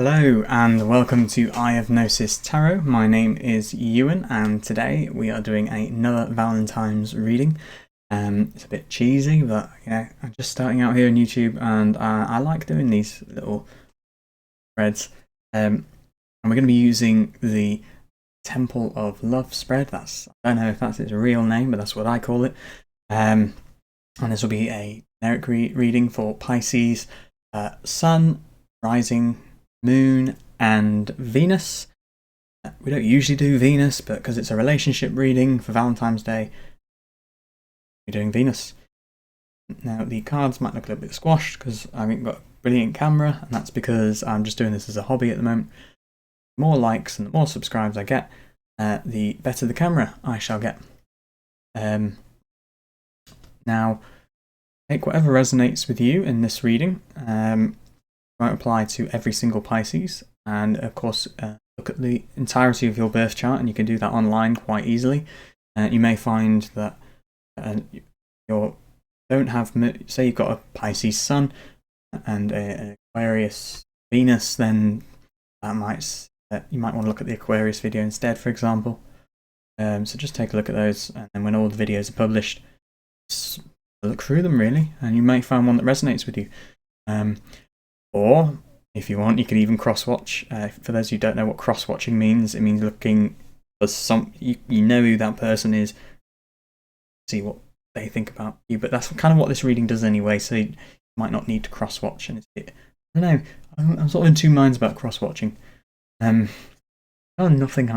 Hello and welcome to Eye of Gnosis Tarot. My name is Ewan and today we are doing another Valentine's reading. It's a bit cheesy, but I'm just starting out here on YouTube and I like doing these little spreads. And we're going to be using the Temple of Love spread. I don't know if that's its real name, but that's what I call it. And this will be a generic reading for Pisces, Sun, Rising, Moon and Venus. We don't usually do Venus, but because it's a relationship reading for Valentine's Day, we're doing Venus. Now the cards might look a little bit squashed because I haven't got a brilliant camera, and that's because I'm just doing this as a hobby at the moment. The more likes and the more subscribes I get, the better the camera I shall get. Now, take whatever resonates with you in this reading. Won't apply to every single Pisces, and of course look at the entirety of your birth chart, and you can do that online quite easily. You may find that you don't have, say you've got a Pisces Sun and an Aquarius Venus, then that might you might want to look at the Aquarius video instead, for example. So just take a look at those, and then when all the videos are published, just look through them really, and you may find one that resonates with you. Or, if you want, you can even cross-watch. For those who don't know what cross-watching means, it means looking for you know who that person is, see what they think about you. But that's kind of what this reading does anyway, so you might not need to cross-watch. And I don't know, I'm sort of in two minds about cross-watching. Nothing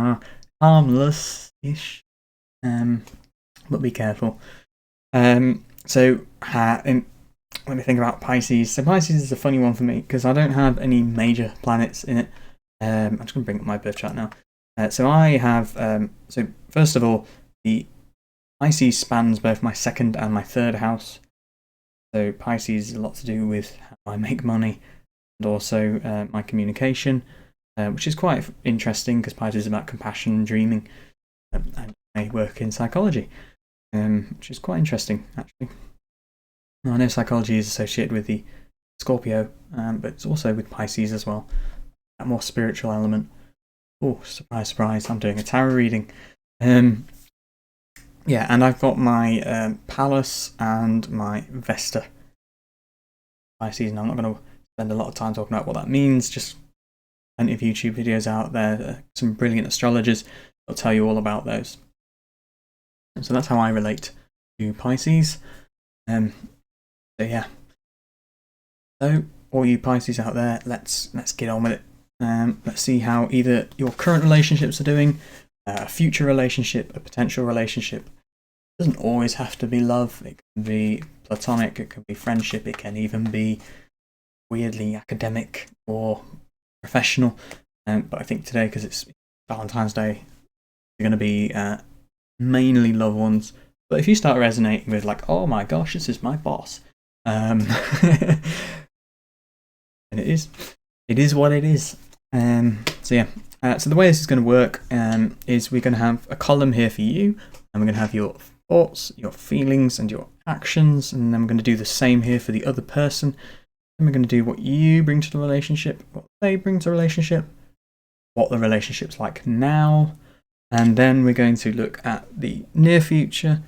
harmless-ish, but be careful. Let me think about Pisces. So Pisces is a funny one for me because I don't have any major planets in it. I'm just going to bring up my birth chart now. So I have, so first of all, the Pisces spans both my second and my third house. So Pisces is a lot to do with how I make money and also my communication, which is quite interesting because Pisces is about compassion and dreaming. And I work in psychology, which is quite interesting actually. I know psychology is associated with the Scorpio, but it's also with Pisces as well. That more spiritual element. Oh, surprise, surprise, I'm doing a tarot reading. Yeah, and I've got my Pallas and my Vesta Pisces, and I'm not going to spend a lot of time talking about what that means, just plenty of YouTube videos out there, some brilliant astrologers will tell you all about those. And so that's how I relate to Pisces. So yeah, so all you Pisces out there, let's get on with it. Let's see how either your current relationships are doing, a future relationship, a potential relationship. It doesn't always have to be love. It can be platonic, it can be friendship, it can even be weirdly academic or professional. But I think today, because it's Valentine's Day, they're going to be mainly loved ones. But if you start resonating with like, oh my gosh, this is my boss. And it is what it is. So yeah, so the way this is going to work is we're going to have a column here for you, and we're going to have your thoughts, your feelings and your actions, and then we're going to do the same here for the other person. Then we're going to do what you bring to the relationship, what they bring to the relationship, what the relationship's like now, and then we're going to look at the near future,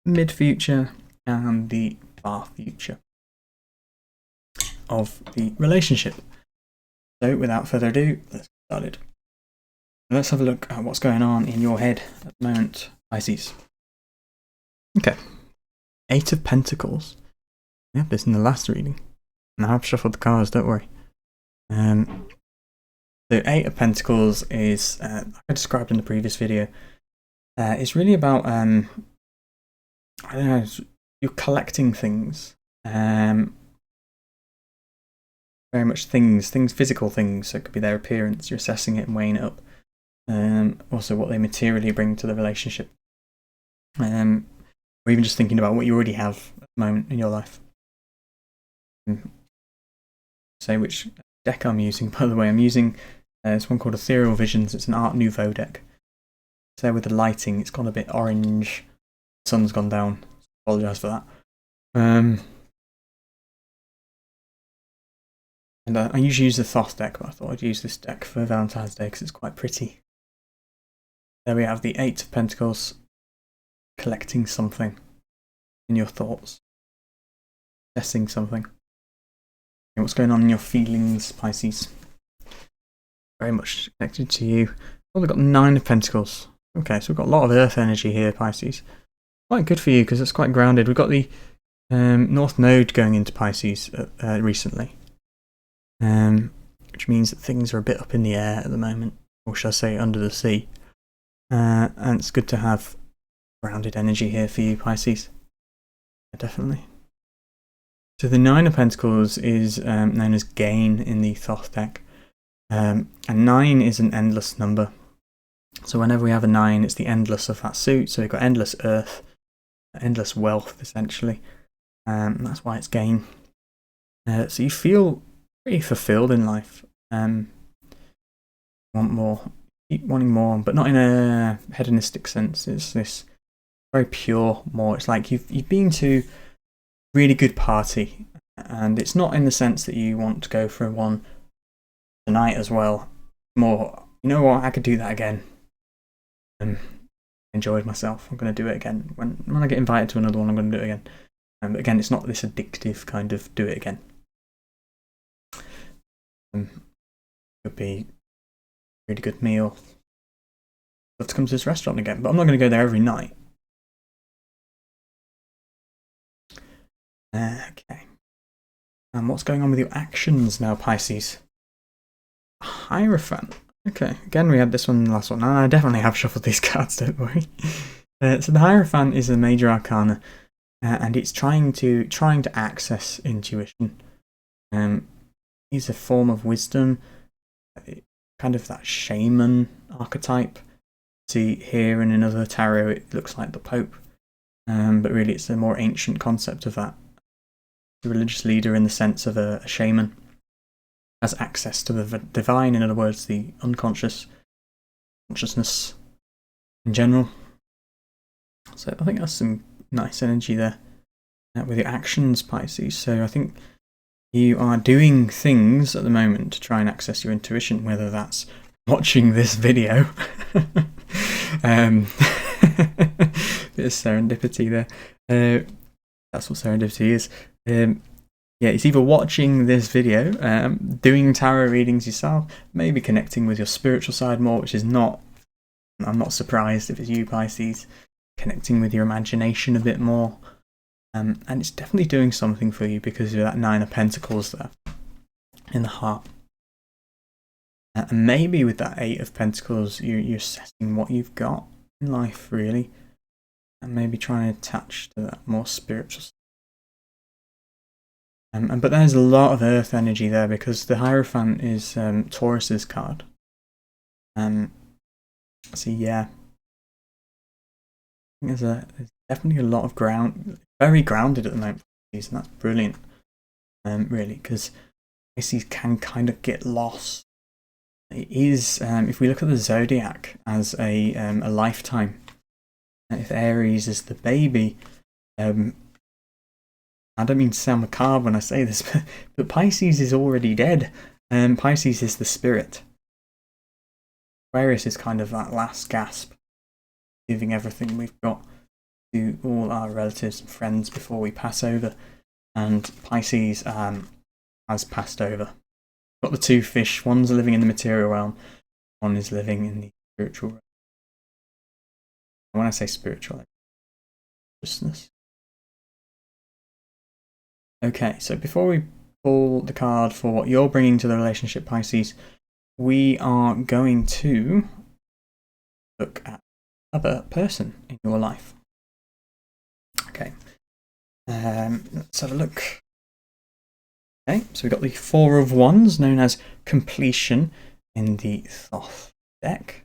mid future and the far future of the relationship. So without further ado, let's get started. Let's have a look at what's going on in your head at the moment, Pisces. Okay, 8 of Pentacles. Yep, this in the last reading. Now I've shuffled the cards, don't worry. The 8 of Pentacles is, like I described in the previous video, it's really about, I don't know, you're collecting things. Very much things, physical things, so it could be their appearance, you're assessing it and weighing it up. Also what they materially bring to the relationship. Or even just thinking about what you already have at the moment in your life. Say which deck I'm using, by the way. I'm using this one called Ethereal Visions. It's an Art Nouveau deck. So with the lighting, it's gone a bit orange. The sun's gone down. Apologise for that. And I usually use the Thoth deck, but I thought I'd use this deck for Valentine's Day because it's quite pretty. There we have the Eight of Pentacles, collecting something in your thoughts, assessing something. And what's going on in your feelings, Pisces? Very much connected to you. Oh, we've got 9 of Pentacles. Okay, so we've got a lot of earth energy here, Pisces. Quite good for you because it's quite grounded. We've got the North Node going into Pisces recently, which means that things are a bit up in the air at the moment, or shall I say under the sea. And it's good to have grounded energy here for you, Pisces. Definitely. So the 9 of Pentacles is known as gain in the Thoth deck. And 9 is an endless number. So whenever we have a 9, it's the endless of that suit. So we've got endless earth, endless wealth, essentially. And that's why it's gain. So you feel pretty fulfilled in life. Want more, keep wanting more, but not in a hedonistic sense. It's this very pure more. It's like you've been to a really good party, and it's not in the sense that you want to go for one tonight as well. More, you know what, I could do that again. Enjoyed myself. I'm going to do it again. When I get invited to another one, I'm going to do it again. But again, it's not this addictive kind of do it again. Could be a really good meal. Love to come to this restaurant again, but I'm not going to go there every night. Okay. And what's going on with your actions now, Pisces? Hierophant. Okay, again we had this one in the last one. I definitely have shuffled these cards, don't worry. So the Hierophant is a major arcana, and it's trying to access intuition. It's a form of wisdom, kind of that shaman archetype. See here in another tarot, it looks like the Pope, but really it's a more ancient concept of that. The religious leader in the sense of a shaman. Has access to the divine, in other words, the unconscious, consciousness in general. So I think that's some nice energy there with your actions, Pisces. So I think you are doing things at the moment to try and access your intuition, whether that's watching this video. Bit of serendipity there. That's what serendipity is. Yeah, it's either watching this video, doing tarot readings yourself, maybe connecting with your spiritual side more, which is not, I'm not surprised if it's you, Pisces, connecting with your imagination a bit more. And it's definitely doing something for you because of that 9 of Pentacles there in the heart. And maybe with that 8 of Pentacles, you're assessing what you've got in life, really, and maybe trying to attach to that more spiritual side. But there's a lot of earth energy there because the Hierophant is Taurus's card. So yeah, I think there's definitely a lot of very grounded at the moment, and that's brilliant, really, because Pisces can kind of get lost. It is, if we look at the zodiac as a lifetime, if Aries is the baby, I don't mean to sound macabre when I say this, but Pisces is already dead. Pisces is the spirit. Aquarius is kind of that last gasp, giving everything we've got to all our relatives and friends before we pass over. And Pisces has passed over. Got the 2 fish. One's living in the material realm. One is living in the spiritual realm. And when I say spiritual, consciousness. Okay, so before we pull the card for what you're bringing to the relationship, Pisces, we are going to look at another person in your life. Okay, let's have a look. Okay, so we've got the 4 of Wands, known as completion in the Thoth deck.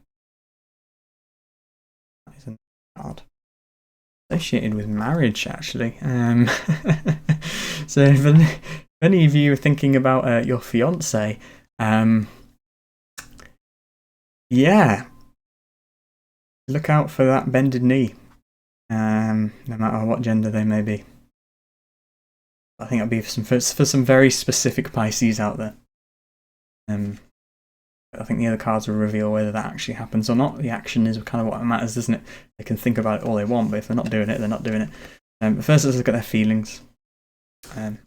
That is a card associated with marriage, actually. So if any of you are thinking about your fiance, yeah, look out for that bended knee, no matter what gender they may be. I think that'll be for some very specific Pisces out there. I think the other cards will reveal whether that actually happens or not. The action is kind of what matters, doesn't it? They can think about it all they want, but if they're not doing it, they're not doing it. But first, let's look at their feelings. Okay,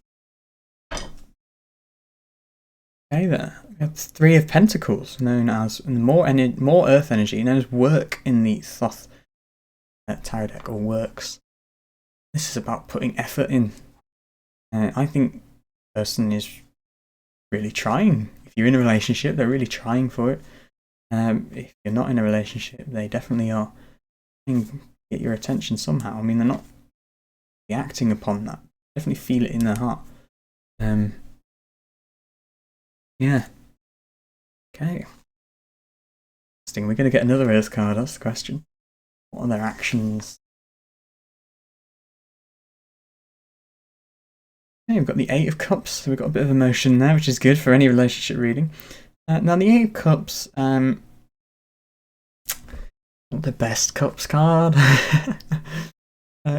there. We have 3 of Pentacles, known as more Earth energy, known as work in the Thoth tarot deck, or works. This is about putting effort in. I think the person is really trying. If you're in a relationship, they're really trying for it. If you're not in a relationship, they definitely are trying to get your attention somehow. I mean, they're not reacting upon that. Definitely feel it in their heart. Yeah. Okay. Interesting. We're going to get another Earth card. That's the question. What are their actions? Okay, we've got the 8 of Cups. So we've got a bit of emotion there, which is good for any relationship reading. Now, the 8 of Cups, not the best Cups card.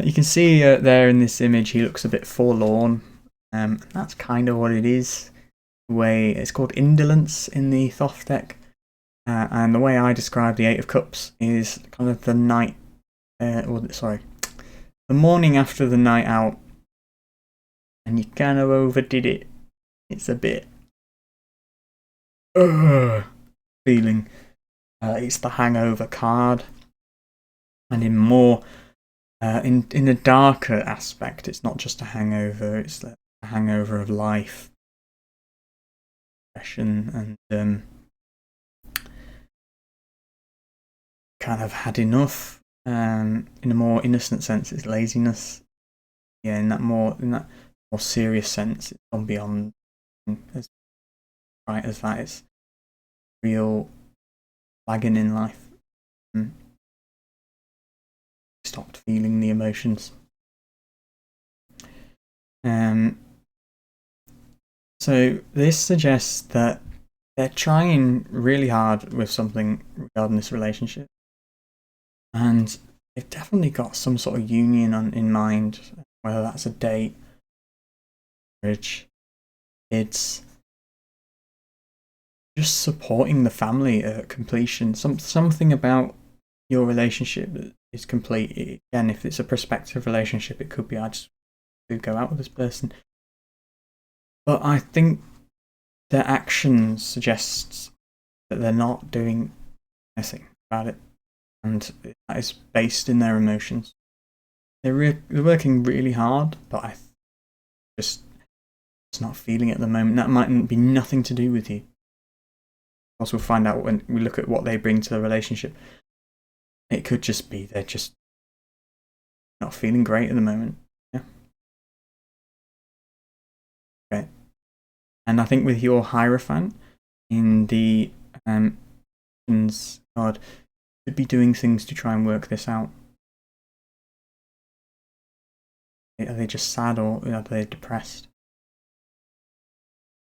You can see there in this image, he looks a bit forlorn. That's kind of what it is. The way it's called indolence in the Thoth deck. And the way I describe the 8 of Cups is kind of the night, the morning after the night out, and you kind of overdid it. It's a bit feeling. It's the hangover card, and in more in a darker aspect, it's not just a hangover; it's a hangover of life, depression, and kind of had enough. In a more innocent sense, it's laziness. Yeah, in that more serious sense, it's gone beyond as bright as that. It's real lagging in life. Stopped feeling the emotions. So this suggests that they're trying really hard with something regarding this relationship, and they've definitely got some sort of union in mind, whether that's a date, marriage, kids, just supporting the family at completion. Something about your relationship that is complete. Again, if it's a prospective relationship, it could be I just to go out with this person. But I think their actions suggests that they're not doing anything about it, and that is based in their emotions. They're working really hard, but I just not feeling it at the moment. That might be nothing to do with you. Also, we'll find out when we look at what they bring to the relationship. It could just be they're just not feeling great at the moment. Yeah. Okay. And I think with your Hierophant in the card, could be doing things to try and work this out. Are they just sad, or are they depressed?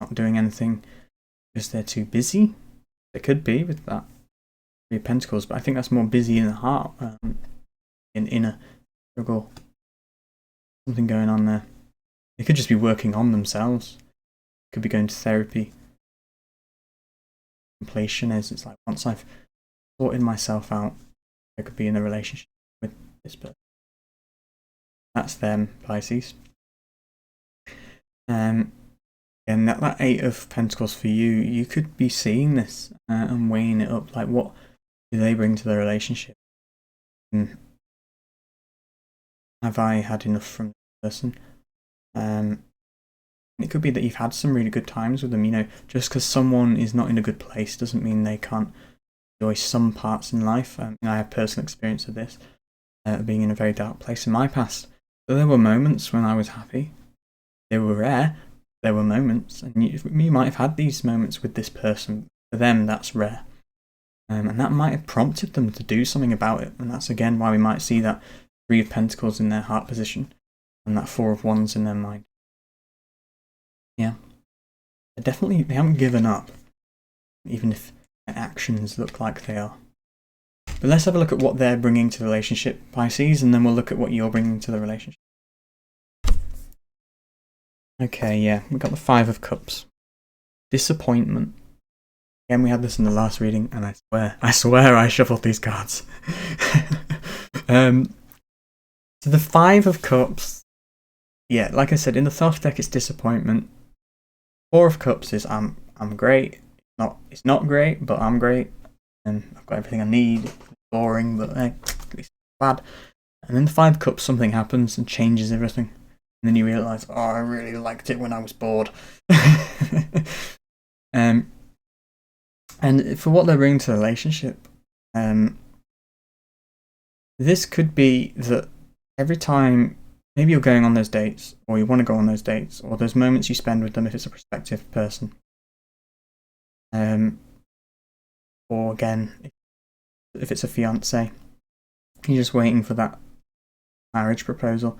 Not doing anything because they're too busy? It could be with that 3 of Pentacles, but I think that's more busy in the heart, in inner struggle. Something going on there. They could just be working on themselves. Could be going to therapy. Completion is, it's like, once I've sorted myself out, I could be in a relationship with this person. That's them, Pisces. And that 8 of Pentacles for you, you could be seeing this and weighing it up. Like, what do they bring to the relationship? Have I had enough from this person? It could be that you've had some really good times with them. You know, just because someone is not in a good place doesn't mean they can't enjoy some parts in life. I have personal experience of this, being in a very dark place in my past. So there were moments when I was happy. They were rare. There were moments, and you might have had these moments with this person. For them, that's rare. And that might have prompted them to do something about it. And that's again why we might see that 3 of Pentacles in their heart position and that 4 of Wands in their mind. Yeah. They haven't given up, even if their actions look like they are. But let's have a look at what they're bringing to the relationship, Pisces, and then we'll look at what you're bringing to the relationship. Okay, yeah, we've got the 5 of Cups. Disappointment. Again, we had this in the last reading, and I swear I shuffled these cards. So the Five of Cups, yeah, like I said, in the Thoth deck, it's disappointment. Four of Cups is I'm great. It's not great, but I'm great, and I've got everything I need. It's boring, but hey, at least it's bad. And then the Five of Cups, something happens and changes everything, and then you realise, oh, I really liked it when I was bored. And for what they're bringing to the relationship, this could be that every time maybe you're going on those dates, or you want to go on those dates, or those moments you spend with them if it's a prospective person. Or again, if it's a fiance, you're just waiting for that marriage proposal.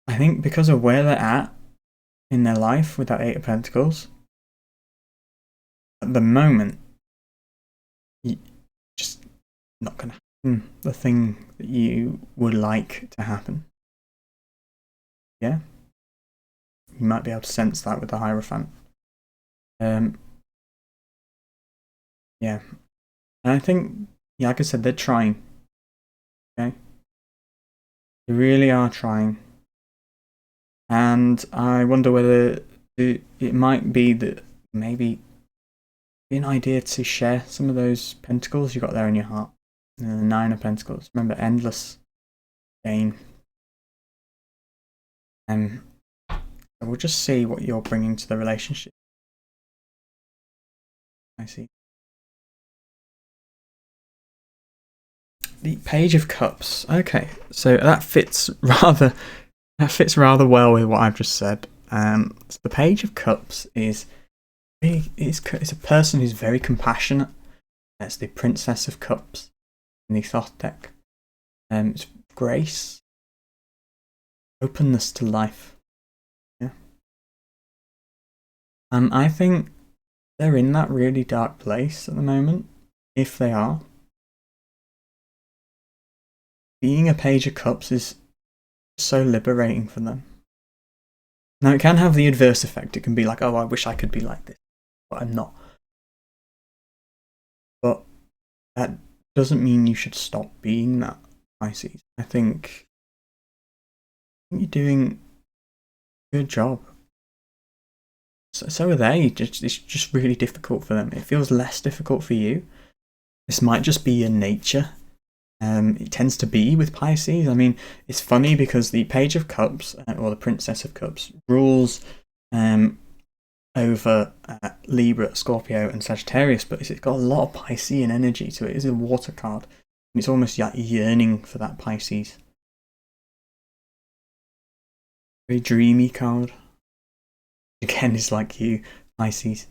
I think because of where they're at in their life with that Eight of Pentacles, at the moment, just not going to happen the thing that you would like to happen. Yeah? You might be able to sense that with the Hierophant. Yeah. And I think, yeah, like I said, they're trying. Okay? They really are trying. And I wonder whether it might be that maybe an idea to share some of those pentacles you got there in your heart. The Nine of Pentacles. Remember, endless gain. So we'll just see what you're bringing to the relationship. I see. The Page of Cups. Okay, so that fits rather well with what I've just said. So the Page of Cups is a person who's very compassionate. It's the Princess of Cups in the Thoth deck. It's grace, openness to life. Yeah. I think they're in that really dark place at the moment. If they are, being a Page of Cups is so liberating for them. Now, it can have the adverse effect. It can be like, oh, I wish I could be like this, but I'm not. But that doesn't mean you should stop being that, Pisces. I think you're doing a good job. So are they. It's just really difficult for them. It feels less difficult for you. This might just be your nature. It tends to be with Pisces. I mean, it's funny because the Page of Cups, or the Princess of Cups, rules over Libra, Scorpio, and Sagittarius, but it's got a lot of Piscean energy to it. It's a water card. And it's almost like yearning for that Pisces. Very dreamy card. Again, is like you, Pisces.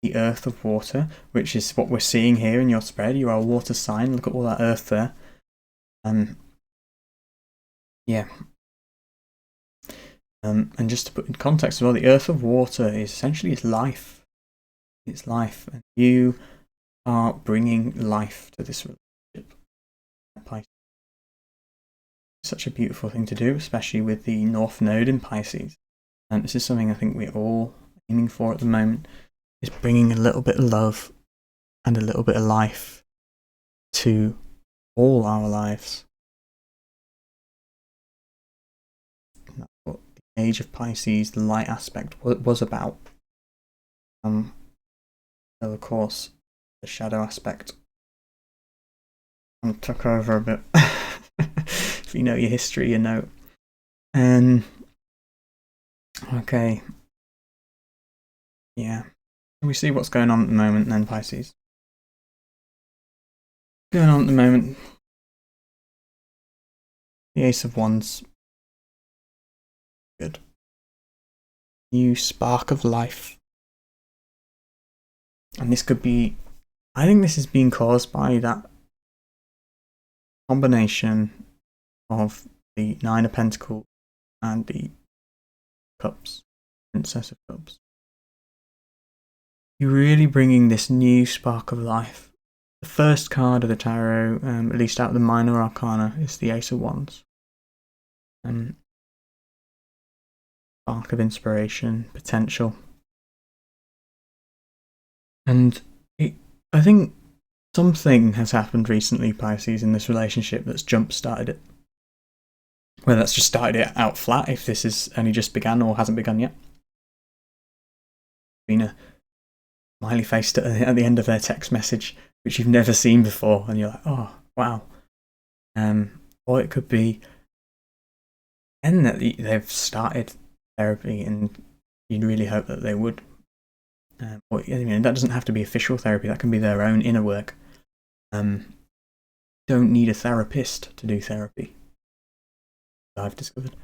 The Earth of Water, which is what we're seeing here in your spread. You are a water sign. Look at all that earth there. Yeah. And just to put in context as well, the Earth of Water is essentially its life. It's life, and you are bringing life to this relationship. Pisces. Such a beautiful thing to do, especially with the North Node in Pisces. And this is something I think we're all aiming for at the moment, is bringing a little bit of love and a little bit of life to all our lives. And that's what the Age of Pisces, the light aspect, was about. So of course, the shadow aspect took over a bit. If you know your history, you know. Okay. Yeah. We see what's going on at the moment then, Pisces. Going on at the moment. The Ace of Wands. Good. New spark of life. And this could be, I think this is being caused by that combination of the Nine of Pentacles and the Cups, Princess of Cups. You're really bringing this new spark of life. The first card of the tarot, at least out of the minor arcana, is the Ace of Wands. Spark of inspiration, potential. And I think something has happened recently, Pisces, in this relationship that's jump-started it. Whether that's just started it out flat, if this is only just begun or hasn't begun yet. Been a smiley face at the end of their text message, which you've never seen before, and you're like, oh, wow. Or it could be, and that they've started therapy, and you'd really hope that they would. Or, that doesn't have to be official therapy. That can be their own inner work. Don't need a therapist to do therapy, I've discovered.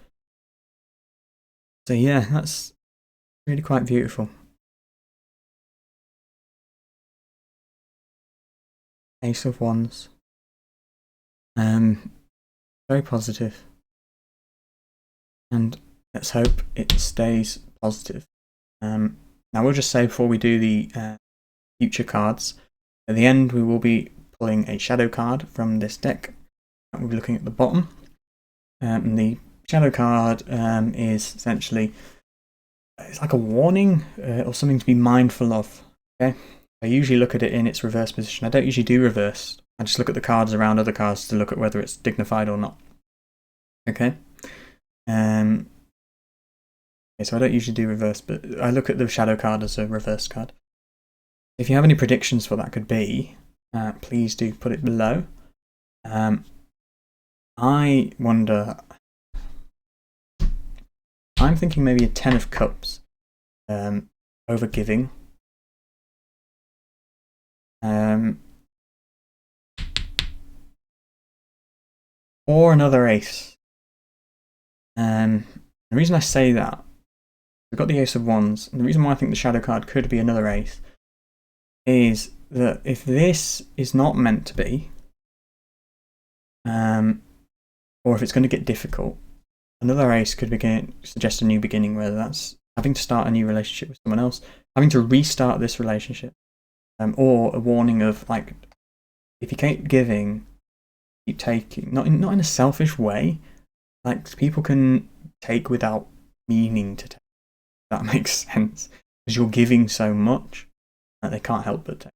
So yeah, that's really quite beautiful. Ace of Wands. Very positive. And let's hope it stays positive. Now we'll just say before we do the future cards, at the end we will be pulling a shadow card from this deck. We'll be looking at the bottom. And the shadow card is essentially, it's like a warning or something to be mindful of. Okay, I usually look at it in its reverse position. I don't usually do reverse. I just look at the cards around other cards to look at whether it's dignified or not. Okay. So I don't usually do reverse, but I look at the shadow card as a reverse card. If you have any predictions for what that could be, please do put it below. I wonder, I'm thinking maybe a 10 of Cups, over giving. Or another ace. The reason I say that, we've got the Ace of Wands, and the reason why I think the shadow card could be another ace is that if this is not meant to be, or if it's going to get difficult, another ace could suggest a new beginning, whether that's having to start a new relationship with someone else, having to restart this relationship, or a warning of, like, if you keep giving, keep taking, not in a selfish way. Like, people can take without meaning to take. That makes sense, because you're giving so much that they can't help but take.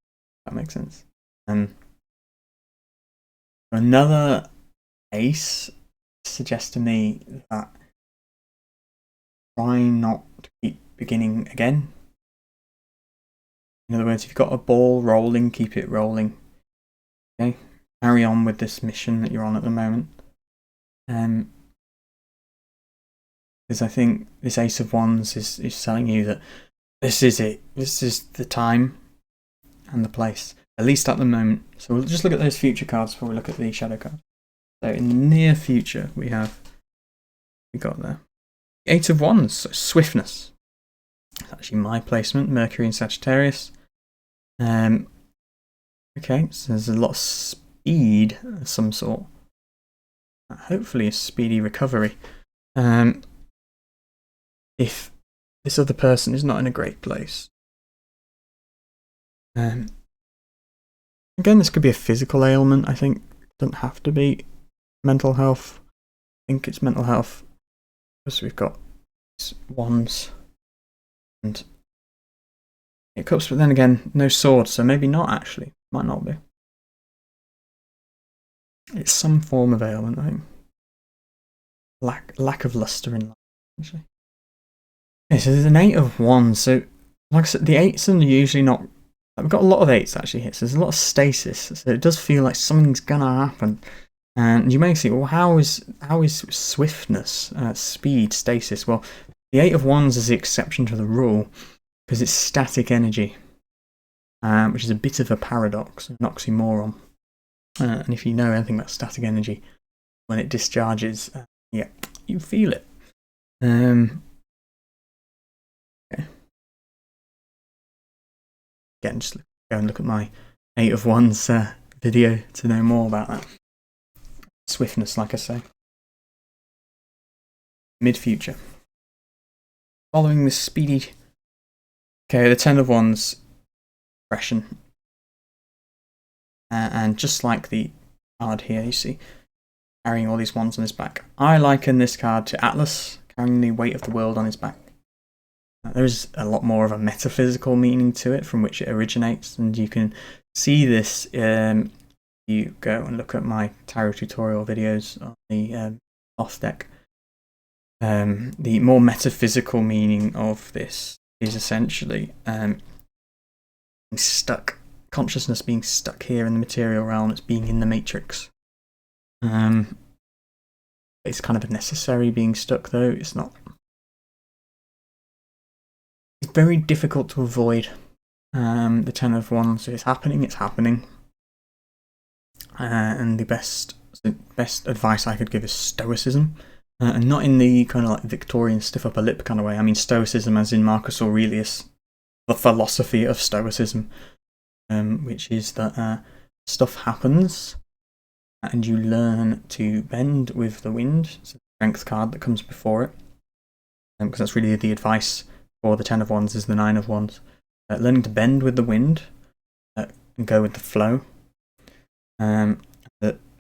That makes sense. Another ace suggests to me that try not to keep beginning again. In other words, if you've got a ball rolling, keep it rolling. Okay, carry on with this mission that you're on at the moment. Because I think this Ace of Wands is telling you that this is it. This is the time and the place, at least at the moment. So we'll just look at those future cards before we look at the shadow card. So in the near future, we got there Eight of Wands, so swiftness. It's actually my placement, Mercury in Sagittarius. Okay, so there's a lot of speed of some sort. Hopefully a speedy recovery. If this other person is not in a great place. Again, this could be a physical ailment, I think. It doesn't have to be mental health. I think it's mental health. Because we've got Wands and Eight Cups, but then again, no swords, so maybe not actually. Might not be. It's some form of ailment, I think. Lack of luster in life, actually. Okay, so there's an Eight of Wands. So, like I said, the eights are usually not. We've got a lot of eights actually here, so there's a lot of stasis. So it does feel like something's gonna happen. And you may say, well, how is swiftness, speed, stasis? Well, the Eight of Wands is the exception to the rule because it's static energy, which is a bit of a paradox, an oxymoron. And if you know anything about static energy, when it discharges, yeah, you feel it. Okay. Again, just go and look at my Eight of Wands video to know more about that. Swiftness, like I say. Mid-future. Following this speedy. Okay, the Ten of Wands, depression. And just like the card here, you see, carrying all these wands on his back. I liken this card to Atlas, carrying the weight of the world on his back. There's a lot more of a metaphysical meaning to it from which it originates, and you can see this. You go and look at my tarot tutorial videos on the off deck. The more metaphysical meaning of this is essentially being stuck, consciousness being stuck here in the material realm. It's being in the matrix. It's kind of a necessary being stuck, though. It's not. It's very difficult to avoid the Ten of Wands. If it's happening, it's happening. And the best advice I could give is stoicism. And not in the kind of like Victorian stiff upper lip kind of way. I mean stoicism as in Marcus Aurelius, the philosophy of stoicism, which is that stuff happens and you learn to bend with the wind. It's the strength card that comes before it, because that's really the advice for the Ten of Wands is the Nine of Wands. Learning to bend with the wind and go with the flow.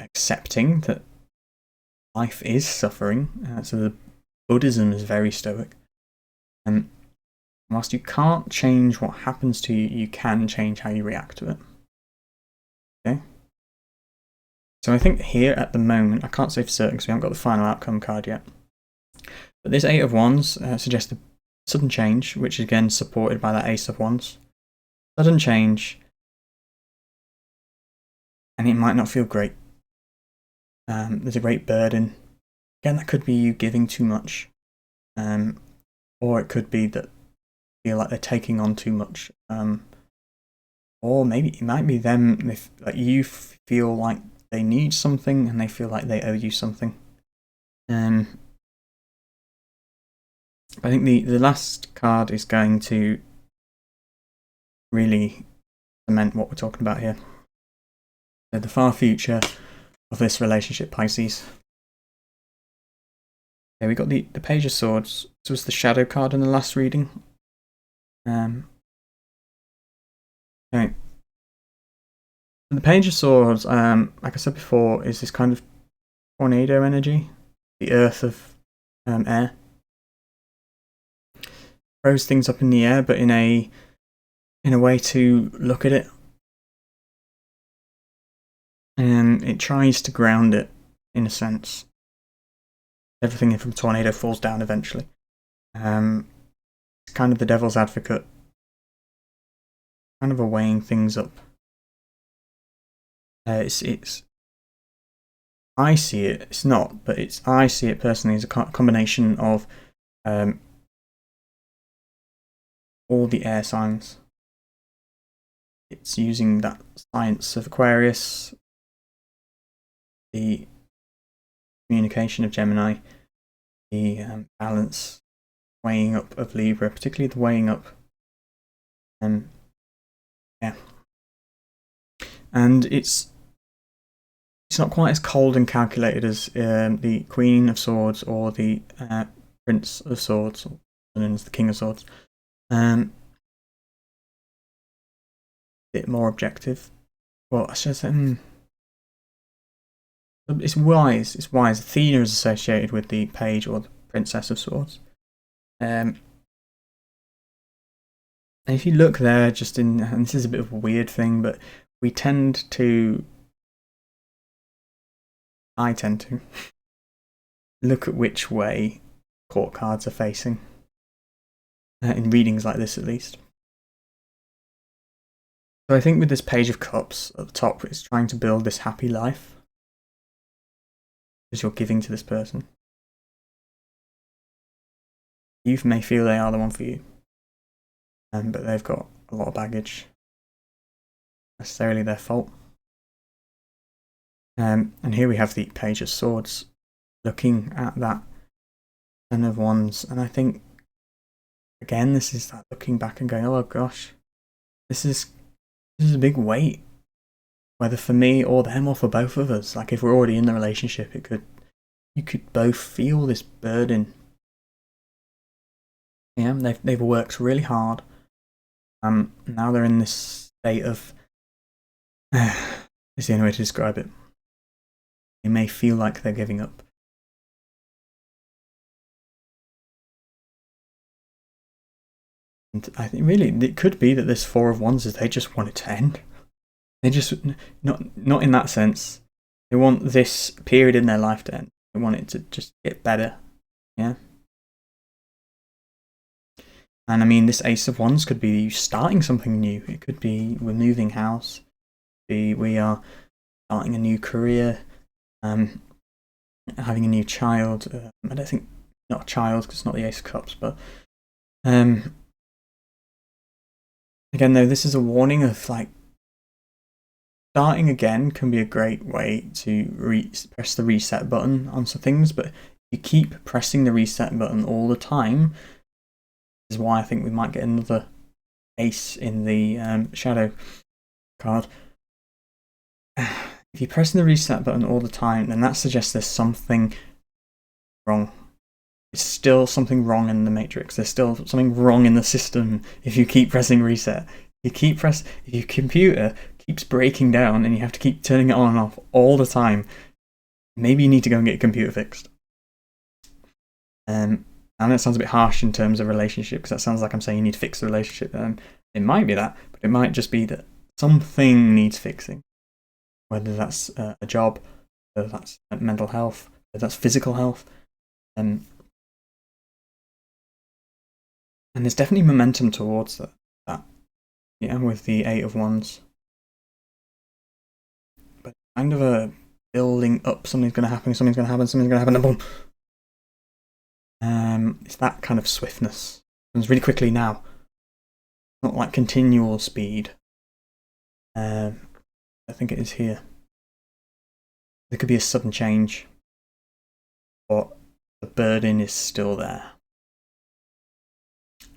Accepting that life is suffering. So the Buddhism is very stoic. And whilst you can't change what happens to you, you can change how you react to it. Okay? So I think here at the moment, I can't say for certain because we haven't got the final outcome card yet. But this Eight of Wands suggests a sudden change, which is again supported by that Ace of Wands. Sudden change. And it might not feel great. There's a great burden. Again, that could be you giving too much. Or it could be that you feel like they're taking on too much. Or maybe it might be them, if like you feel like they need something and they feel like they owe you something. I think the last card is going to really cement what we're talking about here. So the far future of this relationship, Pisces. Okay, we got the Page of Swords. This was the shadow card in the last reading. Okay. The Page of Swords, like I said before, is this kind of tornado energy, the earth of air. Throws things up in the air, but in a way to look at it. And it tries to ground it, in a sense. Everything from a tornado falls down eventually. It's kind of the devil's advocate. Kind of a weighing things up. It's. I see it. It's not, but it's. I see it personally as a combination of all the air signs. It's using that science of Aquarius, the communication of Gemini, the balance, weighing up of Libra, particularly the weighing up. Yeah. And it's not quite as cold and calculated as the Queen of Swords or the Prince of Swords, or known as the King of Swords. A bit more objective. Well, I should say, it's wise. It's wise. Athena is associated with the Page or the Princess of Swords. And if you look there, and this is a bit of a weird thing, but I tend to look at which way court cards are facing. In readings like this, at least. So I think with this Page of Cups at the top, it's trying to build this happy life. Because you're giving to this person. You may feel they are the one for you. But they've got a lot of baggage. Necessarily their fault. And here we have the Page of Swords looking at that Ten of Wands. And I think, again, this is that looking back and going, oh gosh, this is a big weight. Whether for me or them or for both of us. Like if we're already in the relationship, you could both feel this burden. Yeah, they've worked really hard. Now they're in this state of is the only way to describe it. They may feel like they're giving up. And I think really it could be that this Four of Wands is they just want it to end. They just not in that sense. They want this period in their life to end. They want it to just get better. Yeah. And I mean, this Ace of Wands could be you starting something new. It could be we're moving house. We are starting a new career. Having a new child. I don't think not a child because it's not the Ace of Cups, but again though, this is a warning of like starting again can be a great way to press the reset button on some things, but if you keep pressing the reset button all the time, is why I think we might get another ace in the shadow card. If you're pressing the reset button all the time, then that suggests there's something wrong. It's still something wrong in the matrix. There's still something wrong in the system if you keep pressing reset. If your computer keeps breaking down and you have to keep turning it on and off all the time, maybe you need to go and get your computer fixed. And that sounds a bit harsh in terms of relationship, because that sounds like I'm saying you need to fix the relationship. It might be that, but it might just be that something needs fixing. Whether that's a job, whether that's mental health, whether that's physical health. And there's definitely momentum towards that. Yeah, with the Eight of Wands. But kind of a building up, something's going to happen, something's going to happen, and boom. It's that kind of swiftness. It comes really quickly now. Not like continual speed. I think it is here. There could be a sudden change, but the burden is still there.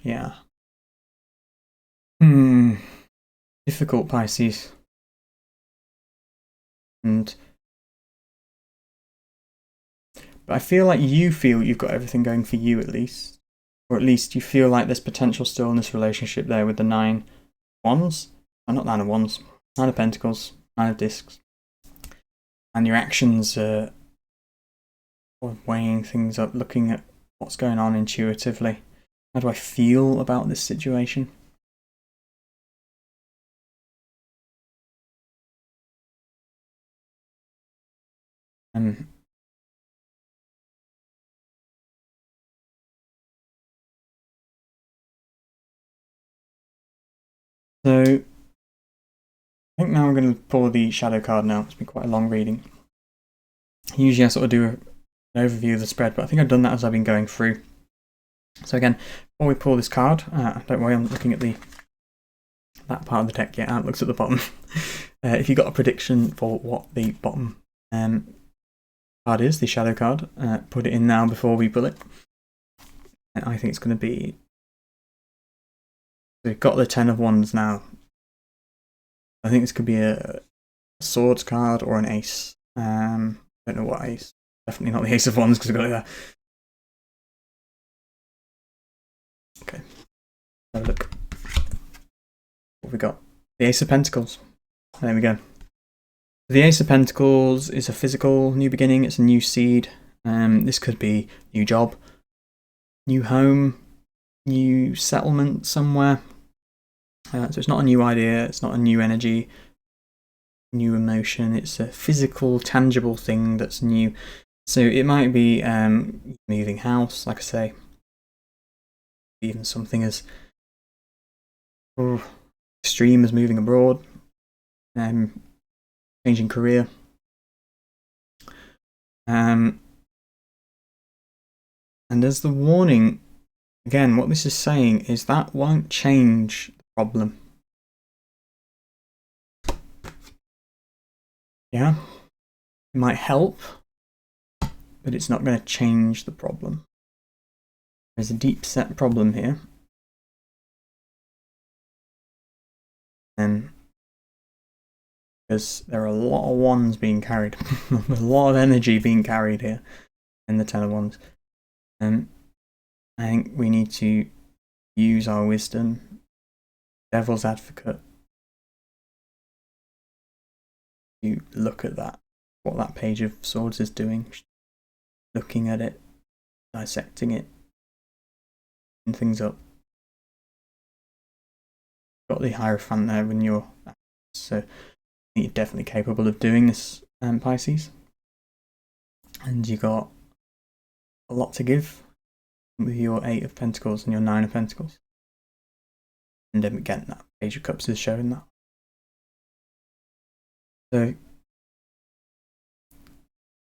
Yeah. Difficult, Pisces. But I feel like you feel you've got everything going for you, at least. Or at least you feel like there's potential still in this relationship there with the Nine of Wands. Oh, not Nine of Wands. Nine of Pentacles. Nine of Discs. And your actions are weighing things up, looking at what's going on intuitively. How do I feel about this situation? So, I think now I'm going to pull the shadow card now. It's been quite a long reading. Usually I sort of do an overview of the spread, but I think I've done that as I've been going through. So again, before we pull this card, don't worry, I'm looking at that part of the deck. Yeah, it looks at the bottom. If you got a prediction for what the bottom card is, the shadow card, put it in now before we pull it. And I think it's going to be... We've got the Ten of Wands now. I think this could be a swords card or an ace. Don't know what ace. Definitely not the Ace of Wands because we've got it there. Okay. Have a look. What have we got? The Ace of Pentacles. There we go. The Ace of Pentacles is a physical new beginning. It's a new seed. This could be new job, new home, new settlement somewhere. So it's not a new idea. It's not a new energy, new emotion. It's a physical, tangible thing that's new. So it might be moving house, like I say. Even something as extreme as moving abroad. Changing career. And as the warning, again, what this is saying is that won't change the problem. Yeah? It might help, but it's not going to change the problem. There's a deep set problem here. Because there are a lot of wands being carried. A lot of energy being carried here in the Ten of Wands. And I think we need to use our wisdom, devil's advocate, to look at that, what that Page of Swords is doing, looking at it, dissecting it, and things up. got the Hierophant there when you're, so I think you're definitely capable of doing this, Pisces. And you got a lot to give with your 8 of Pentacles and your 9 of Pentacles. And again, that Page of Cups is showing that. So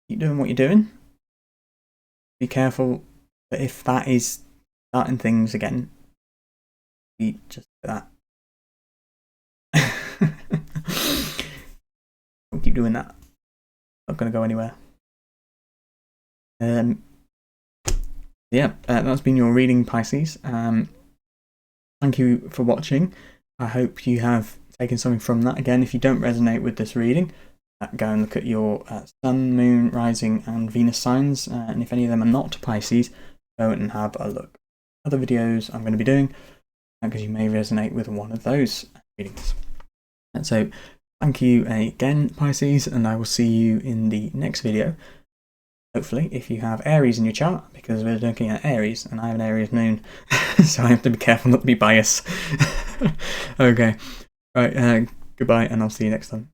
keep doing what you're doing. Be careful that if that is starting things again, be just that. Don't keep doing that. Not going to go anywhere. Yeah, that's been your reading, Pisces. Thank you for watching. I hope you have taken something from that. Again, if you don't resonate with this reading, go and look at your Sun, Moon, Rising and Venus signs, and if any of them are not Pisces, go and have a look. Other videos I'm going to be doing, because you may resonate with one of those readings. And so, thank you again, Pisces, and I will see you in the next video. Hopefully, if you have Aries in your chart, because we're looking at Aries, and I have an Aries moon, so I have to be careful not to be biased. Okay, right, goodbye, and I'll see you next time.